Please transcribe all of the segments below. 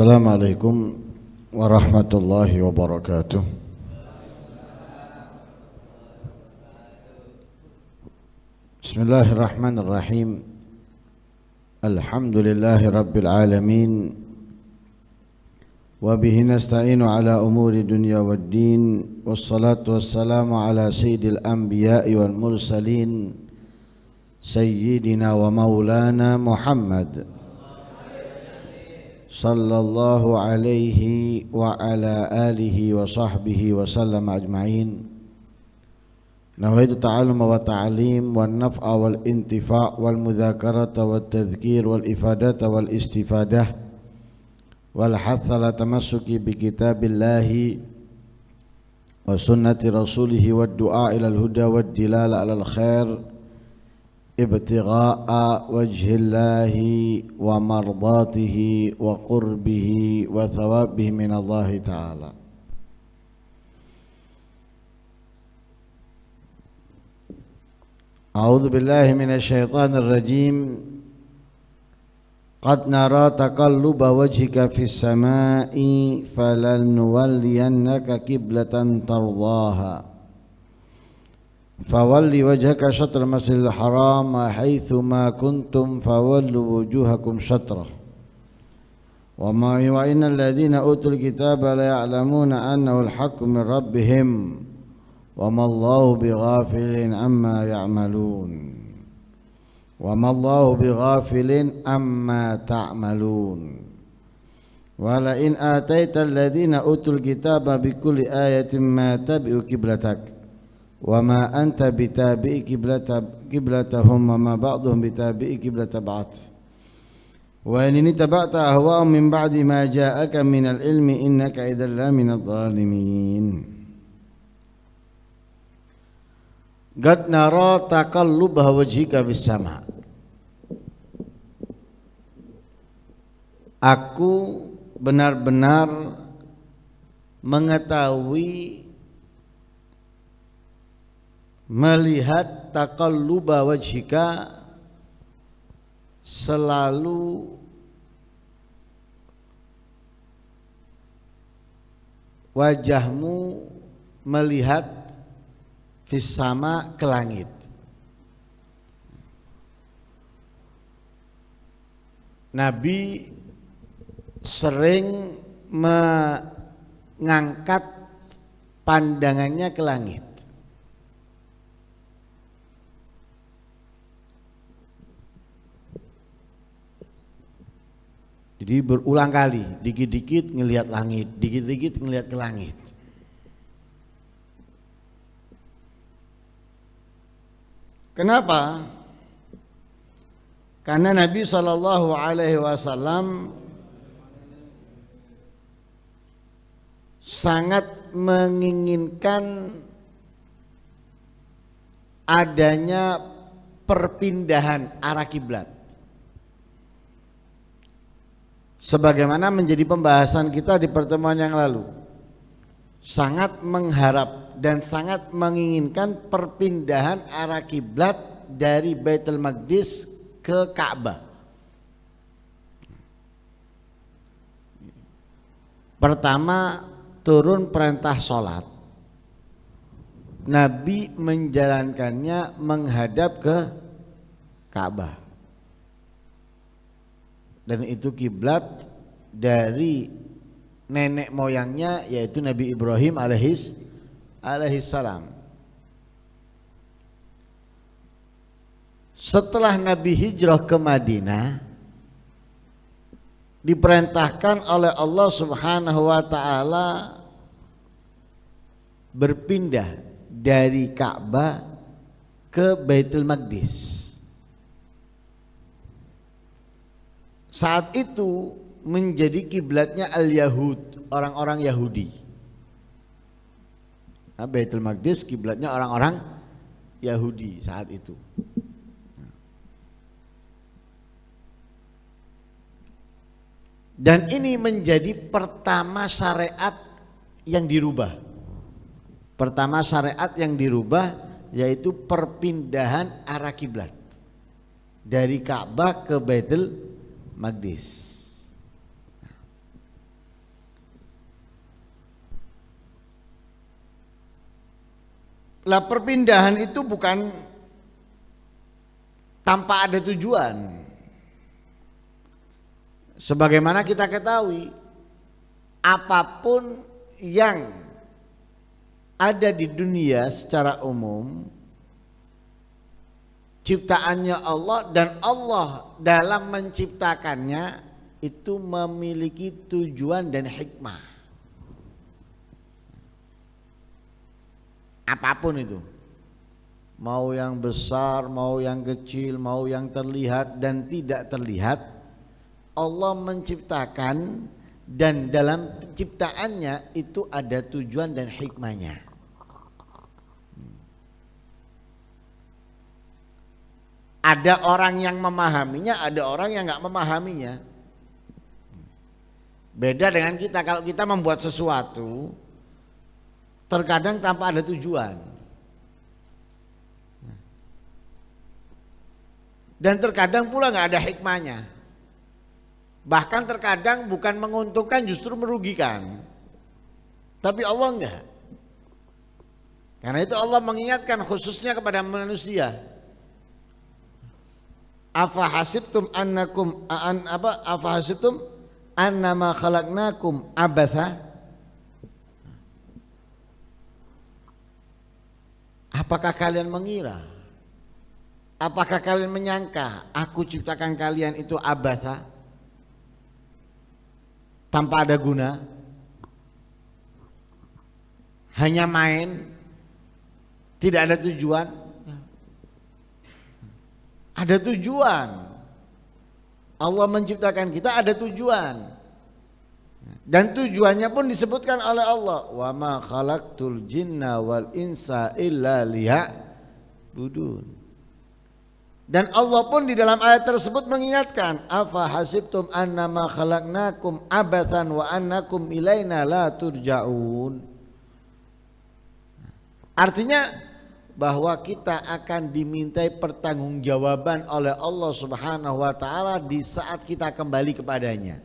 Assalamualaikum warahmatullahi wabarakatuh. Bismillahirrahmanirrahim. Alhamdulillahi rabbil alamin. Wa bihi nasta'inu ala umuri dunya waddin. Wassalatu wassalamu ala sayyidil anbiya'i wal mursalin, sayyidina wa maulana Muhammad sallallahu alaihi wa ala alihi wa sahbihi wa sallam ajma'in. Nawaitu ta'alluma wa ta'alim wa naf'a wal intifa' wal mudhakarata wal tadhkir wal ifadata wal istifadah wal hatha la tamassuki bi kitabillahi wa sunnati rasulihi wa du'a ilal huda wa dilala alal khair ibtigha'a wajhillahi wa mardatihi wa qurbihi wa thawabihi minallahi ta'ala. A'udzu billahi minasy syaithanir rajim. Qad nara taqalluba wajhika fis samai falanwalliyannaka qiblatan tardhaha fawalli wajhaka syatral masjidil haram haitsu ma kuntum fawallu wujuhakum syatrah wa innal ladzina utul kitaba la ya'lamuna annahu al-haqqu min rabbihim wa ma Allahu bighafilin amma ya'malun wa ma Allahu bighafilin amma ta'malun wa la in ataital ladzina utul kitaba bikulli ayatin ma tabi'u qiblatak wa ma anta bitabi'i qiblatahum wa ma ba'dhum bitabi'i qiblata ba'd wa in tabata ahwa'ahum min ba'di ma ja'aka minal ilmi innaka idzal la minadh dhalimin. Qad nara taqalluba wajhika fis sama. Aku benar-benar mengetahui, melihat taqalluba wajhika, selalu wajahmu melihat fis sama, ke langit. Nabi sering mengangkat pandangannya ke langit. Jadi berulang kali, dikit-dikit ngelihat langit, dikit-dikit ngelihat ke langit. Kenapa? Karena Nabi SAW sangat menginginkan adanya perpindahan arah kiblat. Sebagaimana menjadi pembahasan kita di pertemuan yang lalu, sangat mengharap dan sangat menginginkan perpindahan arah kiblat dari Baitul Maqdis ke Ka'bah. Pertama, turun perintah sholat, Nabi menjalankannya menghadap ke Ka'bah. Dan itu kiblat dari nenek moyangnya, yaitu Nabi Ibrahim alaihissalam. Setelah Nabi hijrah ke Madinah, diperintahkan oleh Allah Subhanahu wa ta'ala berpindah dari Ka'bah ke Baitul Maqdis. Saat itu menjadi kiblatnya al-Yahud, orang-orang Yahudi. Nah, Baitul Maqdis kiblatnya orang-orang Yahudi saat itu. Dan ini menjadi pertama syariat yang dirubah. Pertama syariat yang dirubah yaitu perpindahan arah kiblat dari Ka'bah ke Baitul Maqdis. Lah perpindahan itu bukan tanpa ada tujuan. Sebagaimana kita ketahui, apapun yang ada di dunia secara umum ciptaannya Allah, dan Allah dalam menciptakannya itu memiliki tujuan dan hikmah. Apapun itu, mau yang besar, mau yang kecil, mau yang terlihat dan tidak terlihat, Allah menciptakan, dan dalam penciptaannya itu ada tujuan dan hikmahnya. Ada orang yang memahaminya, ada orang yang nggak memahaminya. Beda dengan kita, kalau kita membuat sesuatu terkadang tanpa ada tujuan, dan terkadang pula nggak ada hikmahnya. Bahkan terkadang bukan menguntungkan, justru merugikan. Tapi Allah enggak. Karena itu Allah mengingatkan khususnya kepada manusia. Afa hasibtum annakum afa hasibtum annama khalaqnakum abatha. Apakah kalian mengira? Apakah kalian menyangka aku ciptakan kalian itu abatha? Tanpa ada guna, hanya main, tidak ada tujuan. Ada tujuan. Allah menciptakan kita ada tujuan, dan tujuannya pun disebutkan oleh Allah, wa ma khalaqtul jinna wal insa illa liya'budun. Dan Allah pun di dalam ayat tersebut mengingatkan, afa hasibtum annama khalaqnakum abathan wa annakum ilaina la turja'un. Artinya bahwa kita akan dimintai pertanggungjawaban oleh Allah Subhanahu wa taala di saat kita kembali kepadanya.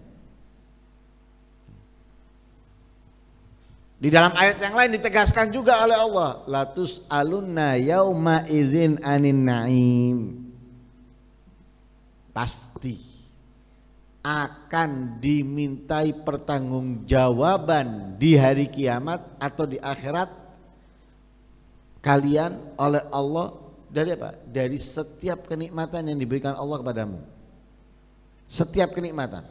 Di dalam ayat yang lain ditegaskan juga oleh Allah, latus alunna yauma idzin anin naim. Pasti akan dimintai pertanggungjawaban di hari kiamat atau di akhirat kalian oleh Allah dari apa? Dari setiap kenikmatan yang diberikan Allah kepadamu. Setiap kenikmatan.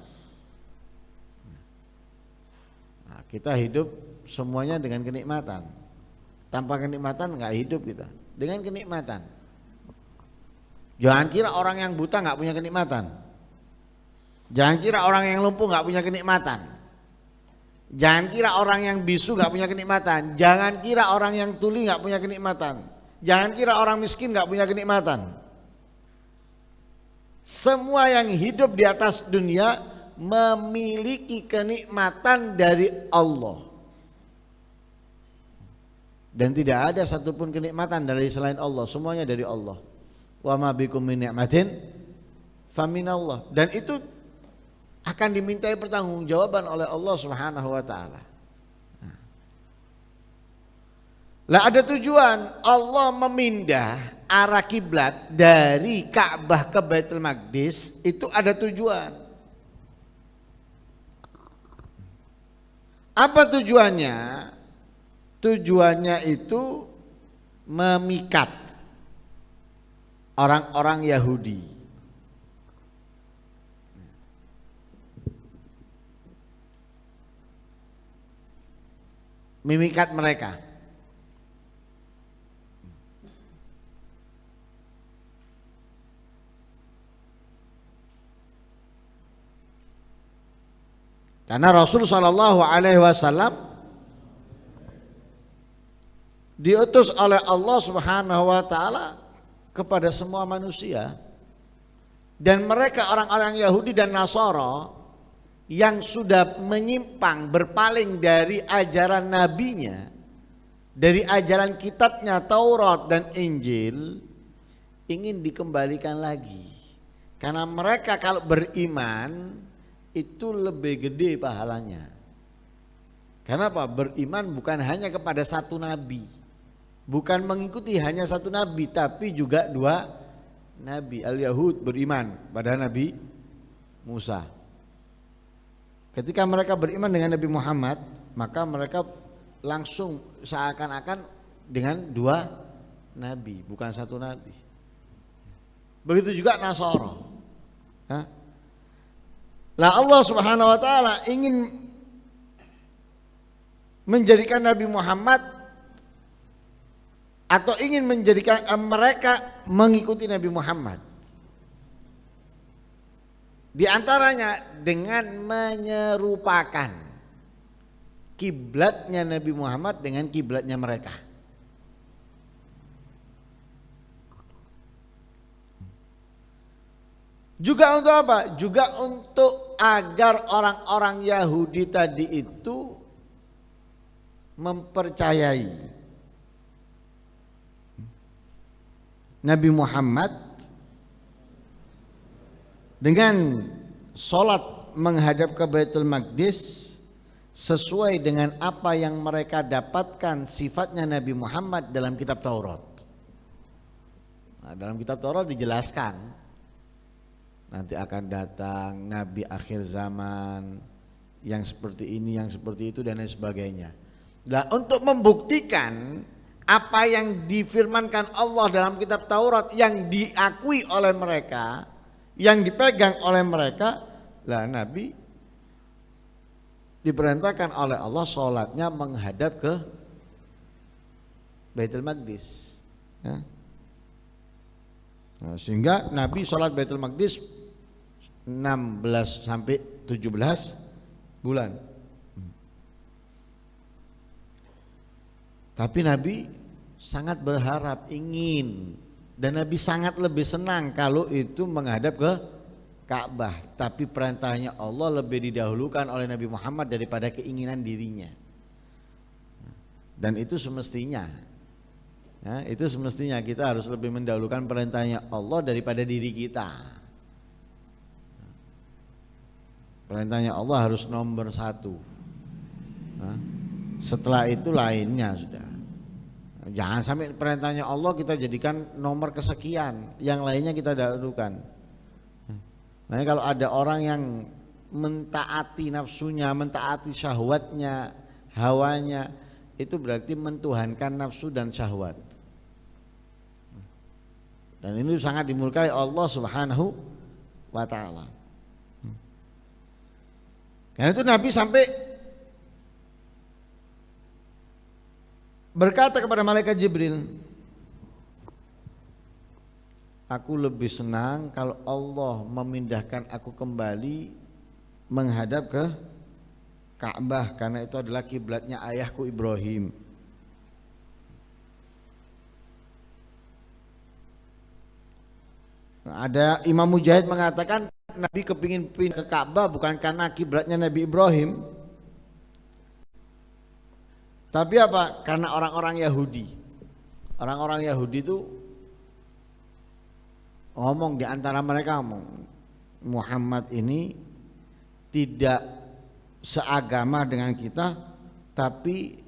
Nah, kita hidup semuanya dengan kenikmatan. Tanpa kenikmatan nggak hidup kita. Dengan kenikmatan. Jangan kira orang yang buta nggak punya kenikmatan. Jangan kira orang yang lumpuh nggak punya kenikmatan. Jangan kira orang yang bisu nggak punya kenikmatan. Jangan kira orang yang tuli nggak punya kenikmatan. Jangan kira orang miskin nggak punya kenikmatan. Semua yang hidup di atas dunia memiliki kenikmatan dari Allah. Dan tidak ada satupun kenikmatan dari selain Allah. Semuanya dari Allah. Wa ma bikum min ni'matin faminallah. Dan itu akan dimintai pertanggungjawaban oleh Allah Subhanahu wa taala. Lah ada tujuan Allah memindah arah kiblat dari Ka'bah ke Baitul Maqdis, itu ada tujuan. Apa tujuannya? Tujuannya itu memikat orang-orang Yahudi. Memikat mereka. Karena Rasul Shallallahu Alaihi Wasallam diutus oleh Allah Subhanahu Wa Taala kepada semua manusia, dan mereka orang-orang Yahudi dan Nasara yang sudah menyimpang berpaling dari ajaran nabinya, dari ajaran kitabnya Taurat dan Injil, ingin dikembalikan lagi. Karena mereka kalau beriman itu lebih gede pahalanya. Kenapa? Beriman bukan hanya kepada satu nabi, Bukan mengikuti hanya satu nabi, tapi juga dua nabi. Al-Yahud beriman pada Nabi Musa. Ketika mereka beriman dengan Nabi Muhammad, maka mereka langsung seakan-akan dengan dua nabi, bukan satu nabi. Begitu juga Nasara. Lah Allah Subhanahu wa taala ingin menjadikan Nabi Muhammad atau ingin menjadikan mereka mengikuti Nabi Muhammad. Di antaranya dengan menyerupakan kiblatnya Nabi Muhammad dengan kiblatnya mereka. Juga untuk apa? Juga untuk agar orang-orang Yahudi tadi itu mempercayai Nabi Muhammad dengan sholat menghadap ke Baitul Maqdis sesuai dengan apa yang mereka dapatkan sifatnya Nabi Muhammad dalam kitab Taurat. Nah, dalam kitab Taurat dijelaskan nanti akan datang Nabi akhir zaman yang seperti ini, yang seperti itu dan lain sebagainya. Nah, untuk membuktikan apa yang difirmankan Allah dalam kitab Taurat yang diakui oleh mereka, yang dipegang oleh mereka, lah Nabi diperintahkan oleh Allah sholatnya menghadap ke Baitul Maqdis. Ya. Nah, sehingga Nabi sholat Baitul Maqdis 16 sampai 17 bulan. Tapi Nabi sangat berharap, ingin, dan Nabi sangat lebih senang kalau itu menghadap ke Ka'bah. Tapi perintahnya Allah lebih didahulukan oleh Nabi Muhammad daripada keinginan dirinya. Dan itu semestinya, ya, itu semestinya kita harus lebih mendahulukan perintahnya Allah daripada diri kita. Perintahnya Allah harus nomor satu. Setelah itu lainnya sudah. Jangan sampai perintahnya Allah kita jadikan nomor kesekian, yang lainnya kita dahulukan. Makanya kalau ada orang yang mentaati nafsunya, mentaati syahwatnya, hawanya, itu berarti mentuhankan nafsu dan syahwat. Dan ini sangat dimurkai Allah Subhanahu wa ta'ala. Karena itu Nabi sampai berkata kepada malaikat Jibril, aku lebih senang kalau Allah memindahkan aku kembali menghadap ke Ka'bah, karena itu adalah kiblatnya ayahku Ibrahim. Ada Imam Mujahid mengatakan Nabi kepingin pindah ke Ka'bah bukan karena kiblatnya Nabi Ibrahim, tapi apa? Karena orang-orang Yahudi. Orang-orang Yahudi itu ngomong di antara mereka, Muhammad ini tidak seagama dengan kita, tapi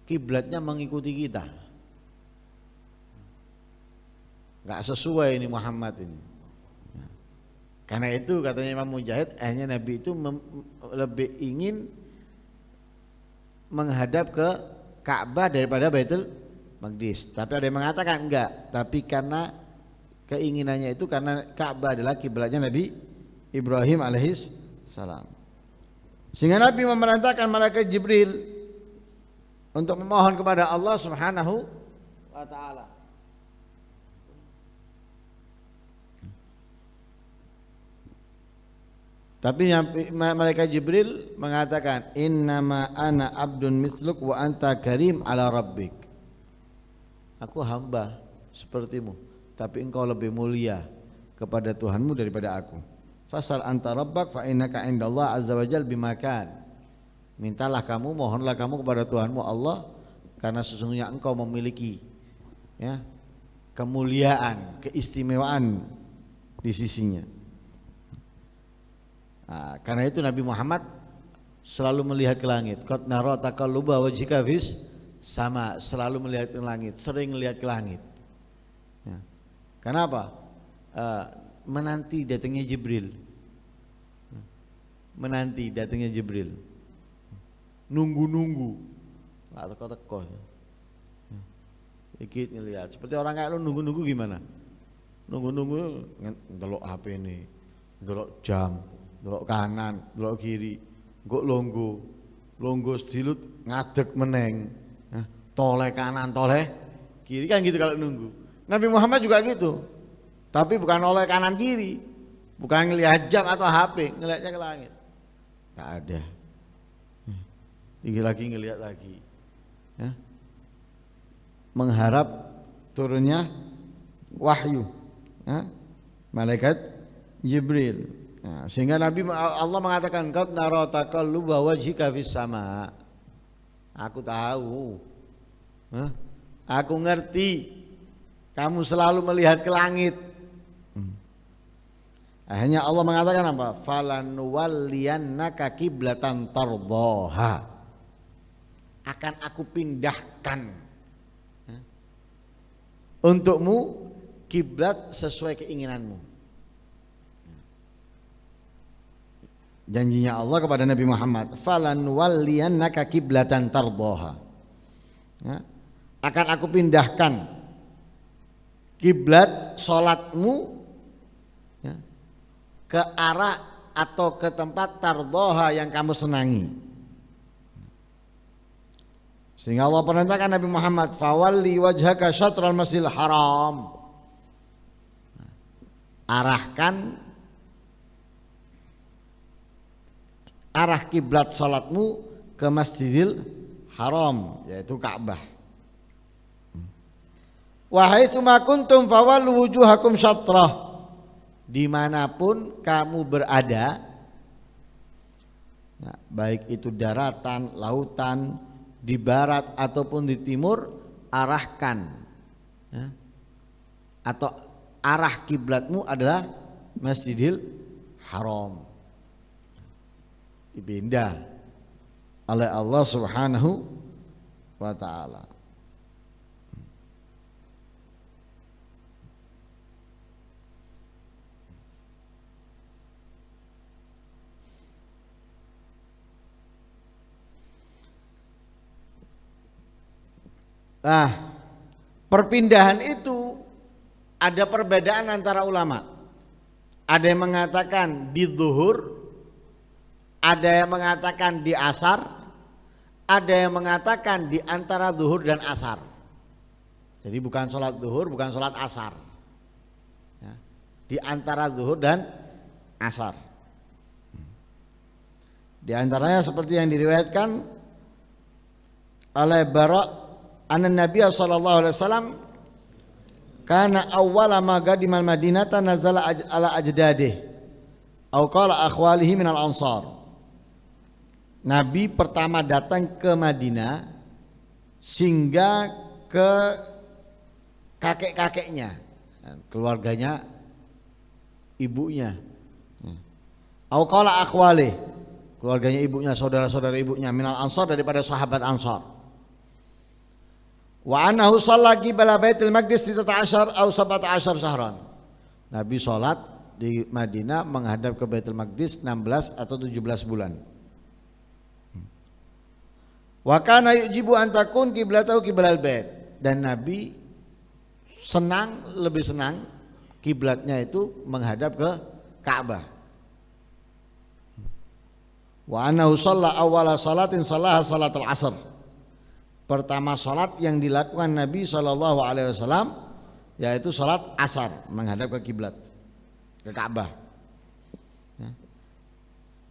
kiblatnya mengikuti kita. Enggak sesuai ini Muhammad ini. Karena itu katanya Imam Mujahid, akhirnya Nabi itu lebih ingin menghadap ke Ka'bah daripada Baitul Maqdis. Tapi ada yang mengatakan enggak, tapi karena keinginannya itu karena Ka'bah adalah kiblatnya Nabi Ibrahim alaihis salam. Sehingga Nabi memerintahkan malaikat Jibril untuk memohon kepada Allah Subhanahu wa ta'ala. Tapi malaikat Jibril mengatakan, innama ana abdun mithluk wa anta karim ala rabbik. Aku hamba sepertimu, tapi engkau lebih mulia kepada Tuhanmu daripada aku. Fasal anta rabbak fa innaka indallah azza wajal bimakan. Mintalah kamu, mohonlah kamu kepada Tuhanmu Allah, karena sesungguhnya engkau memiliki, ya, kemuliaan, keistimewaan di sisinya. Nah, karena itu Nabi Muhammad selalu melihat ke langit. Qad nara taqalluba wajhika fis sama, selalu melihat ke langit, sering melihat ke langit. Ya. Kenapa? Menanti datangnya Jibril. Menanti datangnya Jibril. Nunggu-nunggu. Lah teko-teko. Dikit ngelihat. Seperti orang kayak lu nunggu-nunggu gimana? Nunggu-nunggu ndelok HP ini, ndelok jam, ndelok kanan, ndelok kiri, kok longgo sedilut ngadeg meneng, toleh kanan, toleh kiri, kan gitu kalau nunggu. Nabi Muhammad juga gitu, tapi bukan oleh kanan kiri, bukan ngelihat jam atau HP, ngelihatnya ke langit. Gak ada. Tinggi lagi ngelihat lagi, ya. Mengharap turunnya wahyu, ya. Malaikat Jibril. Nah, sehingga Allah mengatakan qad nara taqalluba wajhika fis sama. Aku tahu, aku ngerti kamu selalu melihat ke langit. Akhirnya Allah mengatakan apa? Falanuwalliyannaka qiblatan tardhaha. Akan aku pindahkan untukmu kiblat sesuai keinginanmu. Janjinya Allah kepada Nabi Muhammad, falanwalliyannaka qiblatan tardhaha. Ya, akan aku pindahkan kiblat salatmu, ya, ke arah atau ke tempat tardhaha yang kamu senangi. Sehingga Allah perintahkan Nabi Muhammad, fawalli wajhaka syatral masjidil haram. Arahkan arah kiblat salatmu ke Masjidil Haram, yaitu Ka'bah. Wa haitsu ma kuntum fawallu wujuhakum syatrah. Dimanapun kamu berada, ya, baik itu daratan, lautan, di barat ataupun di timur, arahkan, ya, atau arah kiblatmu adalah Masjidil Haram. Dipindah oleh Allah Subhanahu wa ta'ala. Nah, perpindahan itu ada perbedaan antara ulama. Ada yang mengatakan di zuhur, ada yang mengatakan di asar, ada yang mengatakan di antara zuhur dan asar. Jadi bukan sholat zuhur, bukan sholat asar, ya, di antara zuhur dan asar. Di antaranya seperti yang diriwayatkan oleh Bara' anna Nabi sallallahu alaihi wasallam kana awwala ma qadimal Madinata nazala ala ajdadih au qala akhwalihi minal ansar. Nabi pertama datang ke Madinah singgah ke kakek-kakeknya, keluarganya, ibunya. Au qala akhwalih, keluarganya ibunya, saudara-saudara ibunya, minal ansar, daripada sahabat Ansar. Wa annahu shalla qibala Baitul Maqdis 13 atau 17 syahran. Nabi salat di Madinah menghadap ke Baitul Maqdis 16 atau 17 bulan. Wa kana yujibu an takun qiblatahu qiblal bait, dan Nabi lebih senang kiblatnya itu menghadap ke Ka'bah. Wa annahu shalla awwala salatin shallaha salatul asr. Pertama salat yang dilakukan Nabi sallallahu alaihi wasallam yaitu salat asar, menghadap ke kiblat, ke Ka'bah.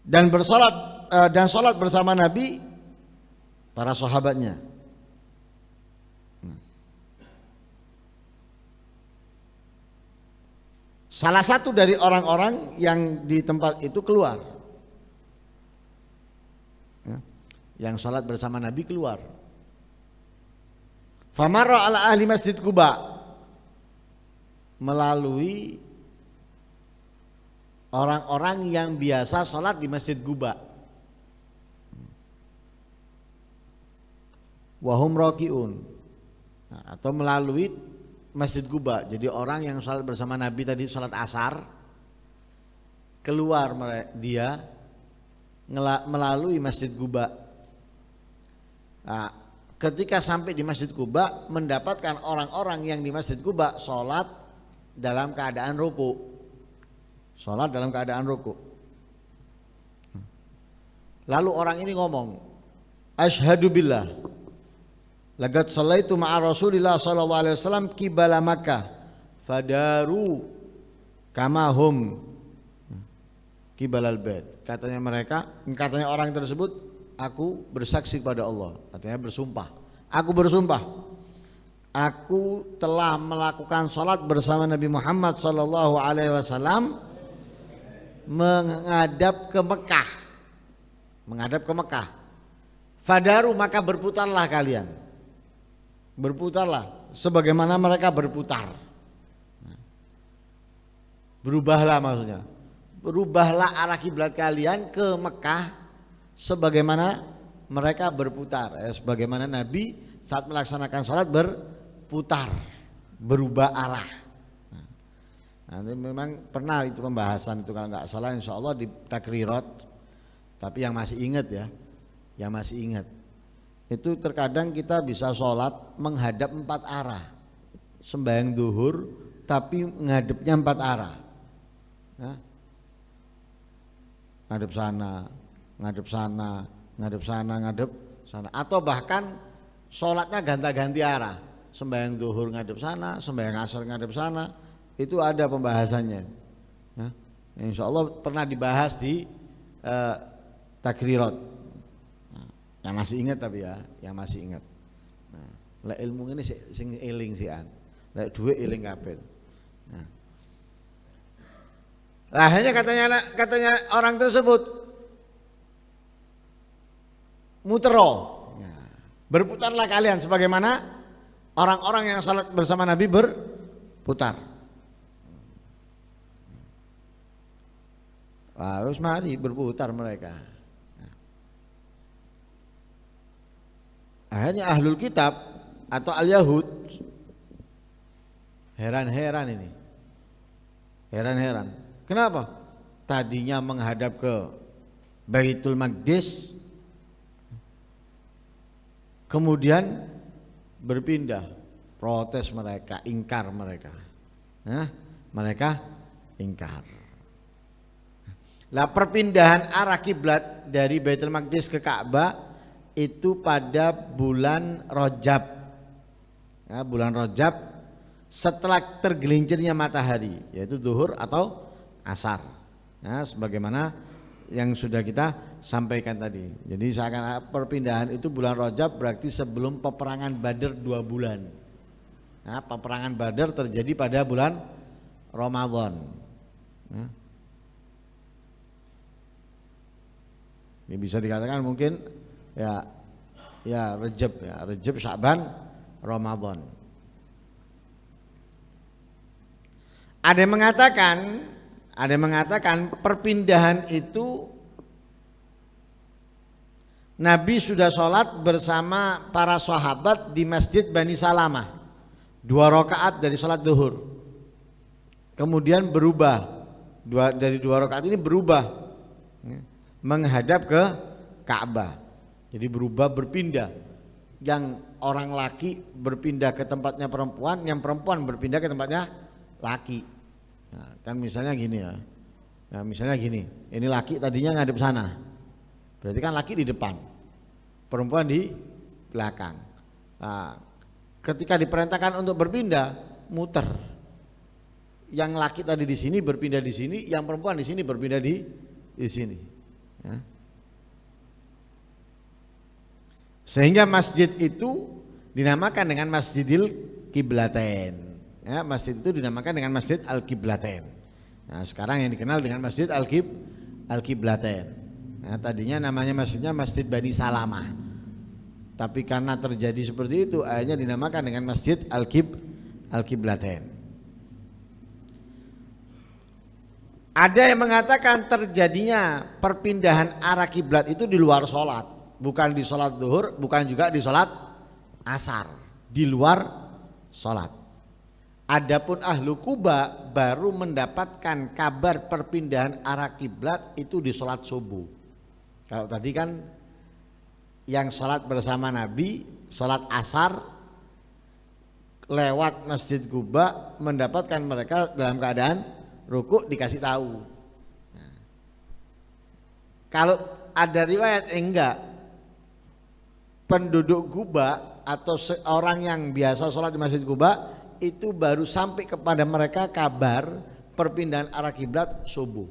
Dan salat bersama Nabi para sahabatnya. Salah satu dari orang-orang yang di tempat itu keluar, yang salat bersama Nabi keluar. Famarra ala ahli Masjid Quba, melalui orang-orang yang biasa salat di Masjid Quba. wahum rakiun. Nah, atau melalui Masjid Quba. Jadi orang yang salat bersama Nabi tadi salat asar, keluar dia melalui Masjid Quba. Nah, ketika sampai di Masjid Quba mendapatkan orang-orang yang di Masjid Quba salat dalam keadaan ruku. Salat dalam keadaan ruku. Lalu orang ini ngomong, asyhadu billah laqad shallaitu ma'a Rasulillah sallallahu alaihi wasallam qibala Makkah fadaru kama hum qibalal bait. Katanya orang tersebut, aku bersaksi kepada Allah, katanya bersumpah. Aku bersumpah aku telah melakukan salat bersama Nabi Muhammad sallallahu alaihi wasallam menghadap ke Mekah. Menghadap ke Mekah. Fadaru, maka berputarlah kalian. Berputarlah sebagaimana mereka berputar. Berubahlah maksudnya. Berubahlah arah kiblat kalian ke Mekah sebagaimana mereka berputar. Sebagaimana Nabi saat melaksanakan salat berputar, berubah arah. Nanti memang pernah itu pembahasan itu kalau nggak salah, insya Allah di takrirat. Tapi yang masih ingat ya, yang masih ingat itu terkadang kita bisa sholat menghadap 4 arah, sembahyang duhur tapi menghadapnya 4 arah, nah, ngadep sana, ngadep sana, ngadep sana, ngadep sana, atau bahkan sholatnya ganti-ganti arah, sembahyang duhur ngadep sana, sembahyang asar ngadep sana, itu ada pembahasannya. Nah, insya Allah pernah dibahas di takrirat. Nah, yang masih ingat tapi ya, yang masih ingat. Nah, lek ilmu ini sing eling sian, lek duwe eling kabeh. Nah, akhirnya katanya orang tersebut mutero. Nah, berputarlah kalian sebagaimana orang-orang yang salat bersama Nabi berputar. Harus mari berputar mereka. Akhirnya ahlul kitab atau al-Yahud heran-heran ini. Heran-heran. Kenapa? Tadinya menghadap ke Baitul Maqdis, kemudian berpindah. Protes mereka, ingkar mereka. Nah, mereka ingkar. Lah perpindahan arah kiblat dari Baitul Maqdis ke Ka'bah itu pada bulan Rajab, ya, bulan Rajab setelah tergelincirnya matahari, yaitu zuhur atau asar, ya, sebagaimana yang sudah kita sampaikan tadi. Jadi seakan perpindahan itu bulan Rajab berarti sebelum peperangan Badar 2 bulan. Nah, peperangan Badar terjadi pada bulan Ramadan. Ya. Ini bisa dikatakan mungkin ya Rajab, Sya'ban, Ramadan. Ada yang mengatakan perpindahan itu Nabi sudah sholat bersama para sahabat di Masjid Bani Salamah 2 rakaat dari sholat duhur, kemudian berubah dari 2 rakaat ini berubah menghadap ke Ka'bah. Jadi berubah, berpindah. Yang orang laki berpindah ke tempatnya perempuan, yang perempuan berpindah ke tempatnya laki. Nah, kan misalnya gini ya. Nah, misalnya gini, ini laki tadinya ngadep sana. Berarti kan laki di depan, perempuan di belakang. Nah, ketika diperintahkan untuk berpindah, muter. Yang laki tadi di sini berpindah di sini, yang perempuan di sini berpindah di sini. Ya. Sehingga masjid itu dinamakan dengan Masjidil Qiblatain. Ya, masjid itu dinamakan dengan Masjid Al-Qiblatain. Nah, sekarang yang dikenal dengan Masjid Al-Qiblatain. Nah, tadinya namanya masjidnya Masjid Bani Salamah. Tapi karena terjadi seperti itu, akhirnya dinamakan dengan Masjid Al-Qiblatain. Ada yang mengatakan terjadinya perpindahan arah kiblat itu di luar sholat. Bukan di sholat zuhur, bukan juga di sholat asar di luar sholat. Adapun ahlu Kuba baru mendapatkan kabar perpindahan arah kiblat itu di sholat subuh. Kalau tadi kan yang sholat bersama Nabi, sholat asar lewat Masjid Kuba mendapatkan mereka dalam keadaan rukuk dikasih tahu. Nah, kalau ada riwayat enggak, penduduk Kuba atau seorang yang biasa sholat di Masjid Kuba itu baru sampai kepada mereka kabar perpindahan arah kiblat subuh.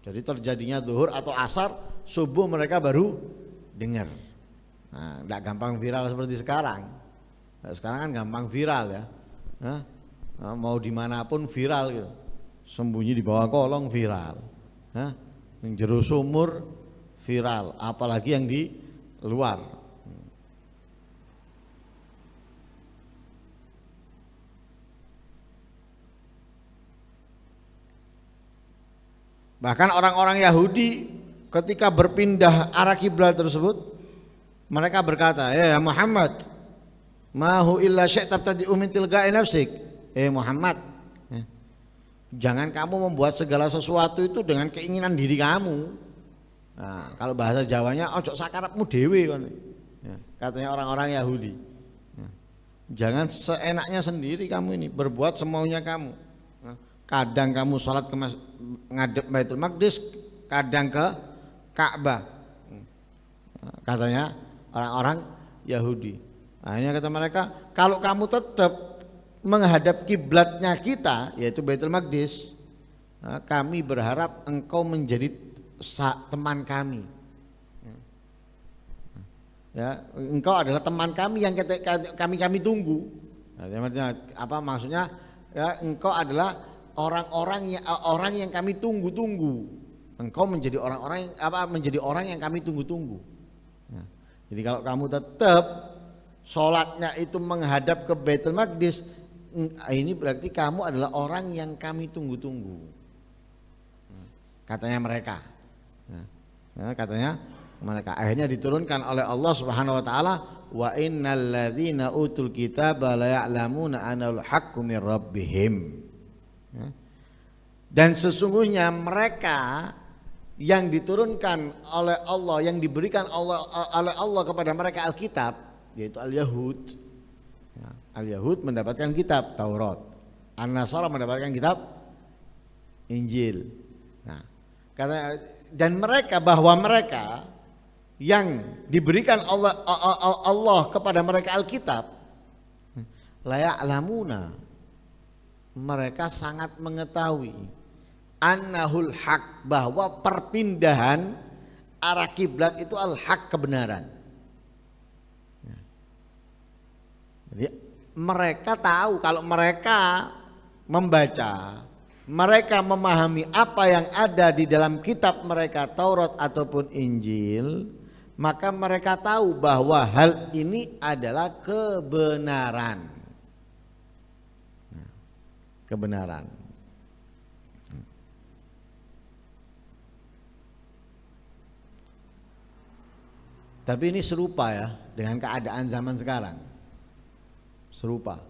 Jadi terjadinya zuhur atau asar, subuh mereka baru dengar. Nah, enggak gampang viral seperti sekarang. Nah, sekarang kan gampang viral ya. Nah, mau dimanapun viral gitu. Sembunyi di bawah kolong viral. Nah, yang jero sumur viral, apalagi yang di luar. Bahkan orang-orang Yahudi ketika berpindah arah kiblat tersebut, mereka berkata, "Ya Muhammad, ma hu illa syai' tabtadi'u min tilqa'i nafsik." Muhammad, jangan kamu membuat segala sesuatu itu dengan keinginan diri kamu. Nah, kalau bahasa Jawanya, ojo sakarepmu dhewe kan. Katanya orang-orang Yahudi. Jangan seenaknya sendiri kamu ini, berbuat semaunya kamu. Kadang kamu sholat ke ngadep Baitul Maqdis, kadang ke Ka'bah. Katanya orang-orang Yahudi. Akhirnya kata mereka, kalau kamu tetap menghadap kiblatnya kita, yaitu Baitul Maqdis, kami berharap engkau menjadi teman kami. Ya, engkau adalah teman kami yang kami tunggu. Apa maksudnya? Ya, engkau adalah orang yang kami tunggu-tunggu. Engkau menjadi menjadi orang yang kami tunggu-tunggu. Nah, jadi kalau kamu tetap sholatnya itu menghadap ke Baitul Maqdis, ini berarti kamu adalah orang yang kami tunggu-tunggu. Katanya mereka. Katanya mereka. Akhirnya diturunkan oleh Allah Subhanahu wa taala, wa innal ladzina utul kitaba la ya'lamuna anal haqqu mir rabbihim. Dan sesungguhnya mereka yang diturunkan oleh Allah, yang diberikan oleh Allah kepada mereka Alkitab, yaitu Al-Yahud. Al-Yahud mendapatkan kitab Taurat, An-Nasara mendapatkan kitab Injil. Nah, dan mereka, bahwa mereka yang diberikan Allah kepada mereka Alkitab, la ya'lamuna, mereka sangat mengetahui annahul haq, bahwa perpindahan arah kiblat itu al-haq, kebenaran. Jadi mereka tahu, kalau mereka membaca, mereka memahami apa yang ada di dalam kitab mereka Taurat ataupun Injil, maka mereka tahu bahwa hal ini adalah kebenaran. Kebenaran. Tapi ini serupa ya dengan keadaan zaman sekarang. Serupa.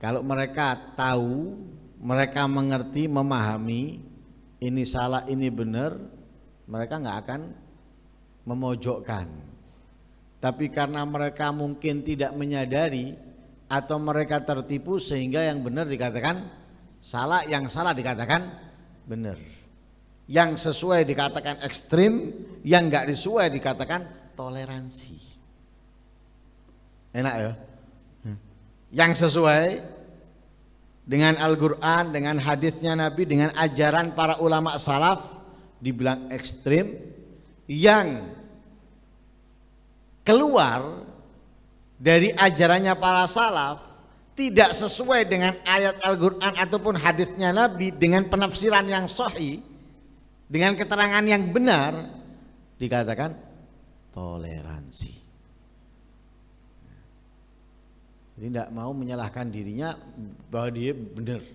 Kalau mereka tahu, mereka mengerti, memahami ini salah, ini benar, mereka nggak akan memojokkan. Tapi karena mereka mungkin tidak menyadari atau mereka tertipu, sehingga yang benar dikatakan salah, yang salah dikatakan benar, yang sesuai dikatakan ekstrim, yang nggak sesuai dikatakan toleransi. Enak ya? Yang sesuai dengan Al-Quran, dengan hadisnya Nabi, dengan ajaran para ulama salaf dibilang ekstrim, yang keluar dari ajarannya para salaf tidak sesuai dengan ayat Al-Quran ataupun hadisnya Nabi, dengan penafsiran yang sahih, dengan keterangan yang benar, dikatakan toleransi. Jadi tidak mau menyalahkan dirinya bahwa dia benar.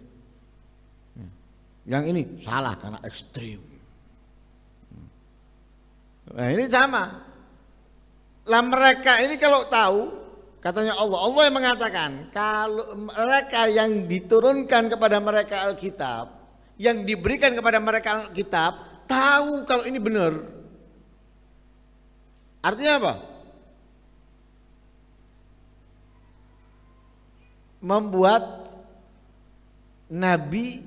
Yang ini salah karena ekstrim. Nah, ini sama. Lah mereka ini kalau tahu, katanya Allah yang mengatakan kalau mereka yang diturunkan kepada mereka Alkitab, yang diberikan kepada mereka Alkitab, tahu kalau ini benar. Artinya apa? Membuat Nabi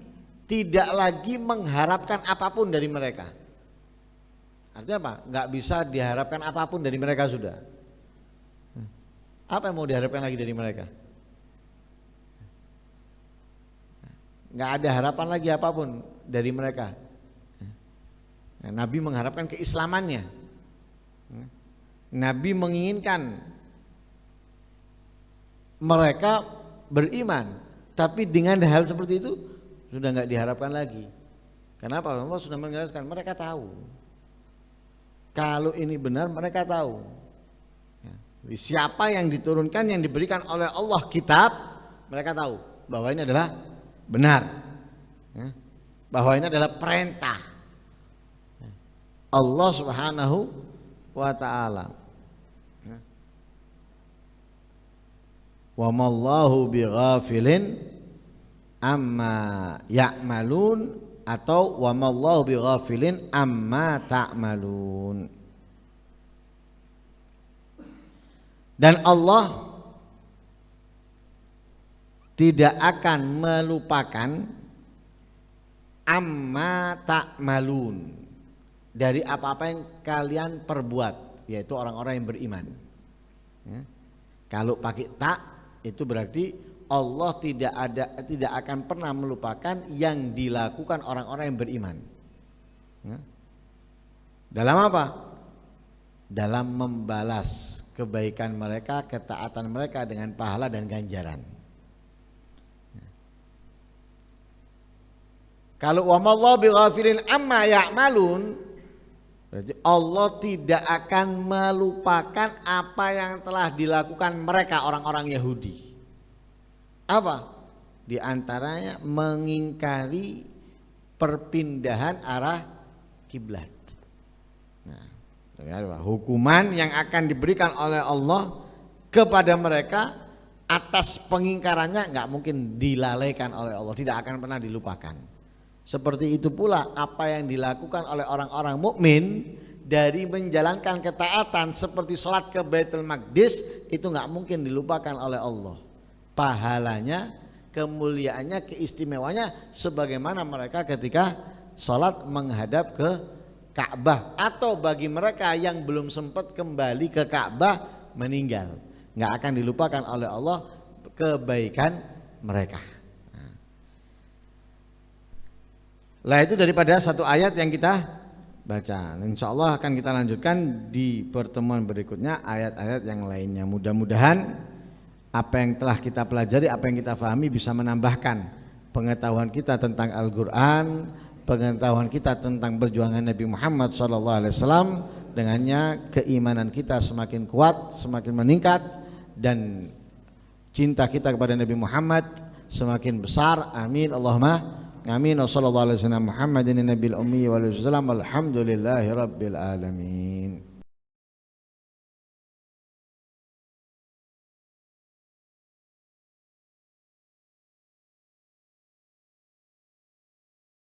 tidak lagi mengharapkan apapun dari mereka. Artinya apa? Nggak bisa diharapkan apapun dari mereka sudah. Apa yang mau diharapkan lagi dari mereka? Nggak ada harapan lagi apapun dari mereka. Nabi mengharapkan keislamannya. Nabi menginginkan mereka beriman, tapi dengan hal seperti itu sudah nggak diharapkan lagi. Kenapa? Allah sudah menjelaskan, mereka tahu. Kalau ini benar, mereka tahu. Siapa yang diturunkan, yang diberikan oleh Allah kitab, mereka tahu bahwa ini adalah benar, bahwa ini adalah perintah Allah Subhanahu wa ta'ala. Wa mallahu bighafilin amma ya'malun, atau wa mallahu bighafilin amma ta'malun. Dan Allah tidak akan melupakan amma ta'malun, dari apa-apa yang kalian perbuat, yaitu orang-orang yang beriman. Kalau pakai tak itu berarti Allah tidak akan pernah melupakan yang dilakukan orang-orang yang beriman. Dalam apa? Dalam membalas kebaikan mereka, ketaatan mereka dengan pahala dan ganjaran. Kalau wa mallahu bighafilin amma ya'malun, berarti Allah tidak akan melupakan apa yang telah dilakukan mereka orang-orang Yahudi. Apa? Di antaranya mengingkari perpindahan arah kiblat. Nah, hukuman yang akan diberikan oleh Allah kepada mereka atas pengingkarannya nggak mungkin dilalaikan oleh Allah, tidak akan pernah dilupakan. Seperti itu pula apa yang dilakukan oleh orang-orang mukmin dari menjalankan ketaatan seperti sholat ke Baitul Maqdis, itu nggak mungkin dilupakan oleh Allah. Pahalanya, kemuliaannya, keistimewanya sebagaimana mereka ketika sholat menghadap ke Ka'bah, atau bagi mereka yang belum sempat kembali ke Ka'bah meninggal, nggak akan dilupakan oleh Allah kebaikan mereka. Lah itu daripada satu ayat yang kita baca. Insya Allah akan kita lanjutkan di pertemuan berikutnya ayat-ayat yang lainnya. Mudah-mudahan apa yang telah kita pelajari, apa yang kita pahami bisa menambahkan pengetahuan kita tentang Al-Quran, pengetahuan kita tentang perjuangan Nabi Muhammad SAW. Dengannya keimanan kita semakin kuat, semakin meningkat, dan cinta kita kepada Nabi Muhammad semakin besar. Amin Allahumma amin. Wassallallahu alaihi wasallam Muhammadin nabiyil ummi wal salam. Alhamdulillahi rabbil alamin.